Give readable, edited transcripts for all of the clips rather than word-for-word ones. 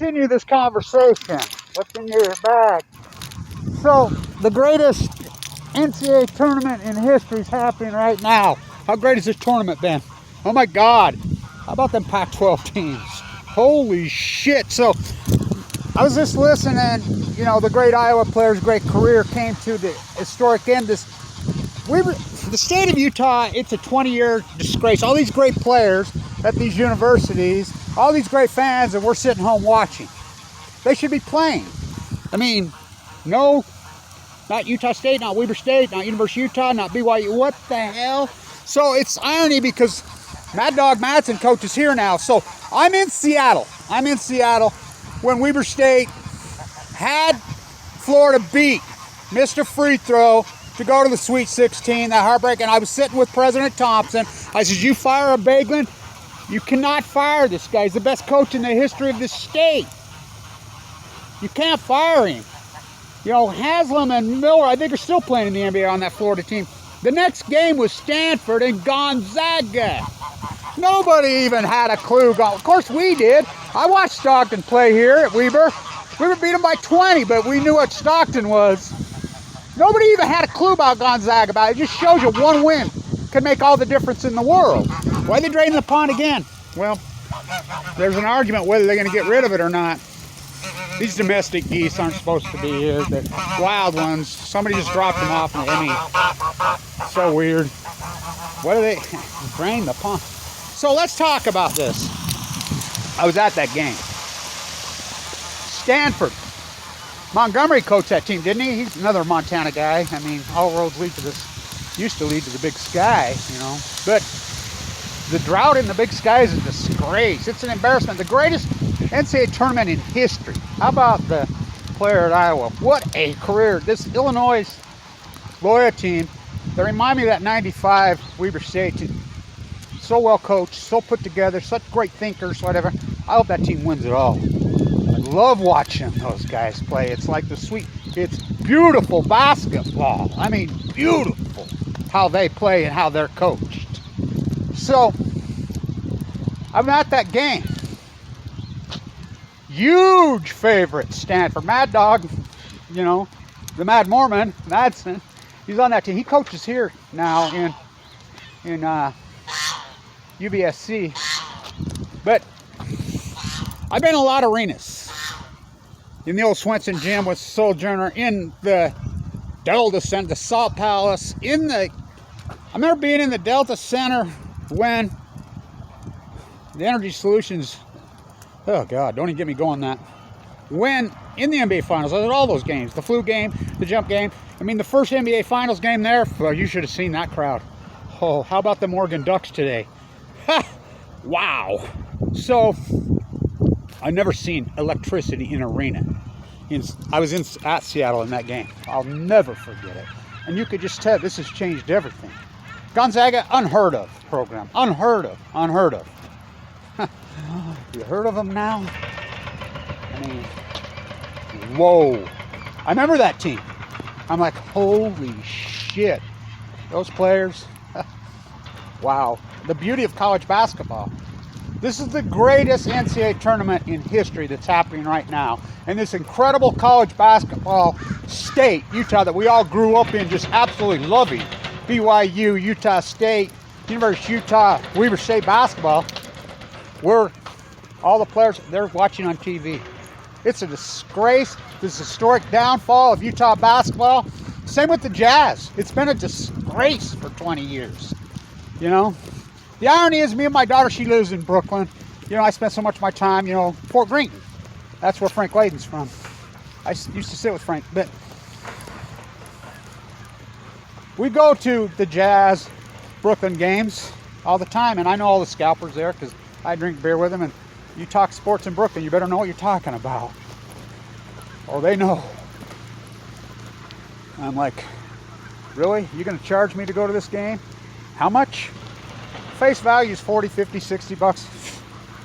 continue this conversation. What's in your bag? So, the greatest NCAA tournament in history is happening right now. How great has this tournament been? Oh my God. How about them Pac-12 teams? Holy shit. So, I was just listening, you know, the great Iowa player's great career came to the historic end. The state of Utah, it's a 20-year disgrace. All these great players at these universities, all these great fans, and we're sitting home watching. They should be playing. I mean, no, not Utah State, not Weber State, not University of Utah, not BYU. What the hell? So it's irony because Mad Dog Madsen coaches here now. So I'm in Seattle. When Weber State had Florida beat, missed a free throw to go to the Sweet 16, that heartbreak. And I was sitting with President Thompson. I said, you fire a Baglin? You cannot fire this guy. He's the best coach in the history of this state. You can't fire him. You know, Haslam and Miller, I think, are still playing in the NBA on that Florida team. The next game was Stanford and Gonzaga. Nobody even had a clue. Of course, we did. I watched Stockton play here at Weber. Weber beat them by 20, but we knew what Stockton was. Nobody even had a clue about Gonzaga. It just shows you one win can make all the difference in the world. Why are they draining the pond again? Well, there's an argument whether they're going to get rid of it or not. These domestic geese aren't supposed to be here. The wild ones, somebody just dropped them off. I mean, so weird. What do they drain the pond? So let's talk about this. I was at that game. Stanford. Montgomery coached that team, didn't he? He's another Montana guy. I mean, all roads lead to this. Used to lead to the Big Sky, you know. But the drought in the Big Sky is a disgrace. It's an embarrassment. The greatest NCAA tournament in history. How about the player at Iowa? What a career. This Illinois Loyola team, they remind me of that 95 Weber State team. So well coached, so put together, such great thinkers, whatever. I hope that team wins it all. I love watching those guys play. It's like it's beautiful basketball. I mean, beautiful how they play and how they're coached. So, I'm at that game. Huge favorite, Stanford. Mad Dog, you know, the Mad Mormon, Madsen, he's on that team. He coaches here now in UBSC. But I've been in a lot of arenas. In the old Swenson Gym with Sojourner, in the Delta Center, the Salt Palace, I remember being in the Delta Center when the Energy Solutions, oh God, don't even get me going that. When in the NBA Finals, I was at all those games, the flu game, the jump game. I mean, the first NBA Finals game there, well, you should have seen that crowd. Oh, how about the Oregon Ducks today? Ha! Wow. So, I've never seen electricity in an arena. I was at Seattle in that game. I'll never forget it. And you could just tell this has changed everything. Gonzaga, unheard of program. Unheard of. You heard of them now? I mean, whoa. I remember that team. I'm like, holy shit. Those players. Wow. The beauty of college basketball. This is the greatest NCAA tournament in history that's happening right now. And this incredible college basketball state, Utah, that we all grew up in just absolutely loving. BYU, Utah State, University of Utah, Weber State basketball. All the players, they're watching on TV. It's a disgrace, this historic downfall of Utah basketball. Same with the Jazz. It's been a disgrace for 20 years, you know. The irony is, me and my daughter, she lives in Brooklyn. You know, I spent so much of my time, you know, Fort Greene. That's where Frank Layden's from. I used to sit with Frank, but we go to the Jazz Brooklyn games all the time, and I know all the scalpers there because I drink beer with them, and you talk sports in Brooklyn, you better know what you're talking about. Oh, they know. I'm like, really? You're going to charge me to go to this game? How much? Face value is 40, 50, 60 bucks.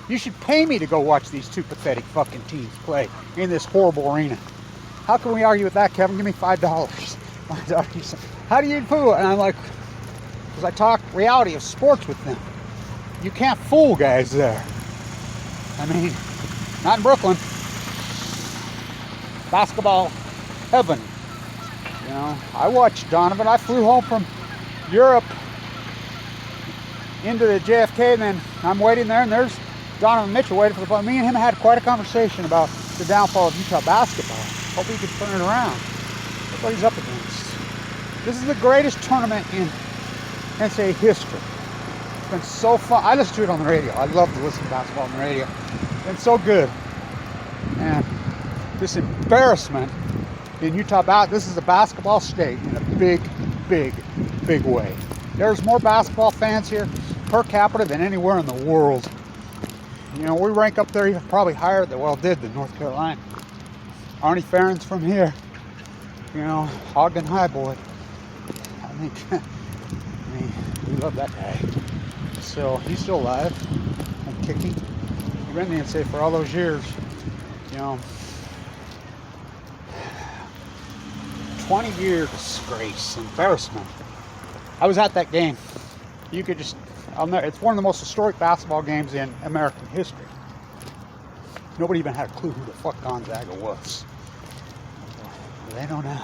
You should pay me to go watch these two pathetic fucking teams play in this horrible arena. How can we argue with that, Kevin? Give me $5. My daughter said, how do you fool? And I'm like, because I talk reality of sports with them. You can't fool guys there. I mean, not in Brooklyn. basketball heaven. You know, I watched Donovan. I flew home from Europe into the JFK, and then I'm waiting there, and there's Donovan Mitchell waiting for the ball. Me and him had quite a conversation about the downfall of Utah basketball. Hope he could turn it around. That's what he's up against. This is the greatest tournament in NCAA history. It's been so fun. I listen to it on the radio. I love to listen to basketball on the radio. It's been so good. And this embarrassment in Utah, this is a basketball state in a big, big, big way. There's more basketball fans here per capita than anywhere in the world. You know, we rank up there even probably higher than, well, did than North Carolina. Arnie Farron's from here. You know, Ogden High boy. I think, we love that guy. So he's still alive and kicking. He ran the NCAA for all those years. You know, 20 year disgrace, embarrassment. I was at that game. You could just, it's one of the most historic basketball games in American history. Nobody even had a clue who the fuck Gonzaga was. They don't know.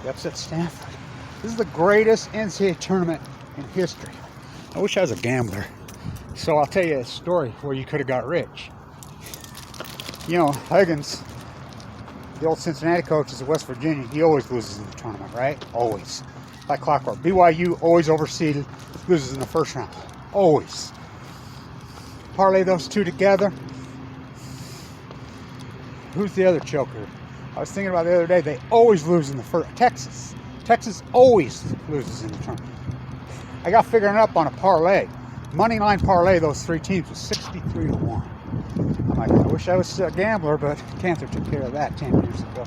They upset Stanford. This is the greatest NCAA tournament in history. I wish I was a gambler. So I'll tell you a story where you could have got rich. You know, Huggins, the old Cincinnati coach, is at West Virginia. He always loses in the tournament, right? Always. Like clockwork. BYU always overseeded, loses in the first round. Always. Parlay those two together. Who's the other choker? I was thinking about it the other day. They always lose in the first. Texas always loses in the tournament. I got figuring up on a parlay. Money line parlay, those three teams was 63-1. I'm like, I wish I was a gambler, but Cancer took care of that 10 years ago.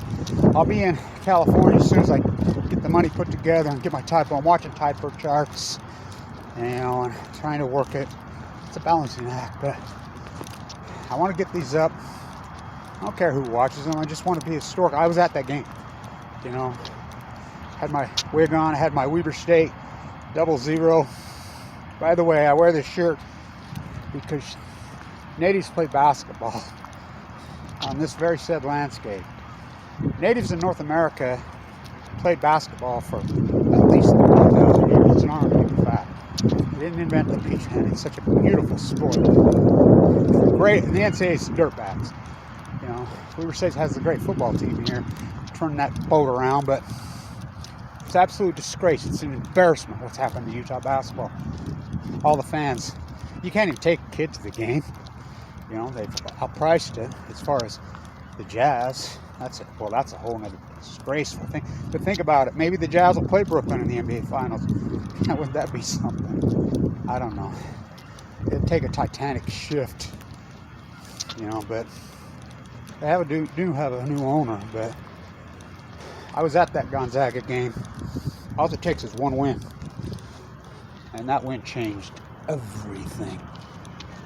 I'll be in California as soon as I get the money put together and get my typo. I'm watching typo charts, you know, and trying to work it. It's a balancing act, but I want to get these up. I don't care who watches them. I just want to be historic. I was at that game, you know. Had my wig on. I had my Weber State 00. By the way, I wear this shirt because natives play basketball on this very said landscape. Natives in North America played basketball for at least 30,000 years. It's an unarguable fact. They didn't invent the beach hand. It's such a beautiful sport. Great, and the NCAA is dirtbags. You know, Weber State has a great football team here, turning that boat around, but it's an absolute disgrace. It's an embarrassment what's happened to Utah basketball. All the fans, you can't even take a kid to the game. You know, they've outpriced it. As far as the Jazz, that's a whole nother disgraceful thing. But think about it. Maybe the Jazz will play Brooklyn in the NBA Finals. Wouldn't that be something? I don't know. It'd take a titanic shift, you know. But they do have a new owner. But I was at that Gonzaga game. All it takes is one win, and that win changed everything.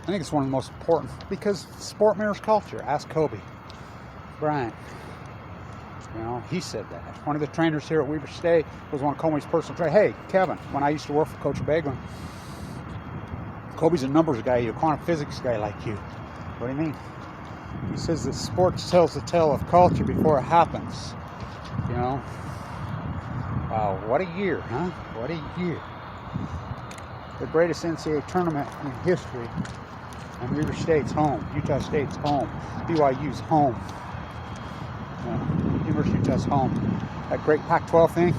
I think it's one of the most important, because sport mirrors culture. Ask Kobe Bryant. You know, he said that. One of the trainers here at Weber State was one of Kobe's personal trainers. Hey, Kevin, when I used to work for Coach Baglin, Kobe's a numbers guy, a quantum physics guy like you. What do you mean? He says that sports tells the tale of culture before it happens. You know? Wow, what a year, huh? What a year. The greatest NCAA tournament in history. And Weber State's home. Utah State's home. BYU's home. University of Utah's home. That great Pac-12 thing,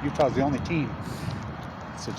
Utah's the only team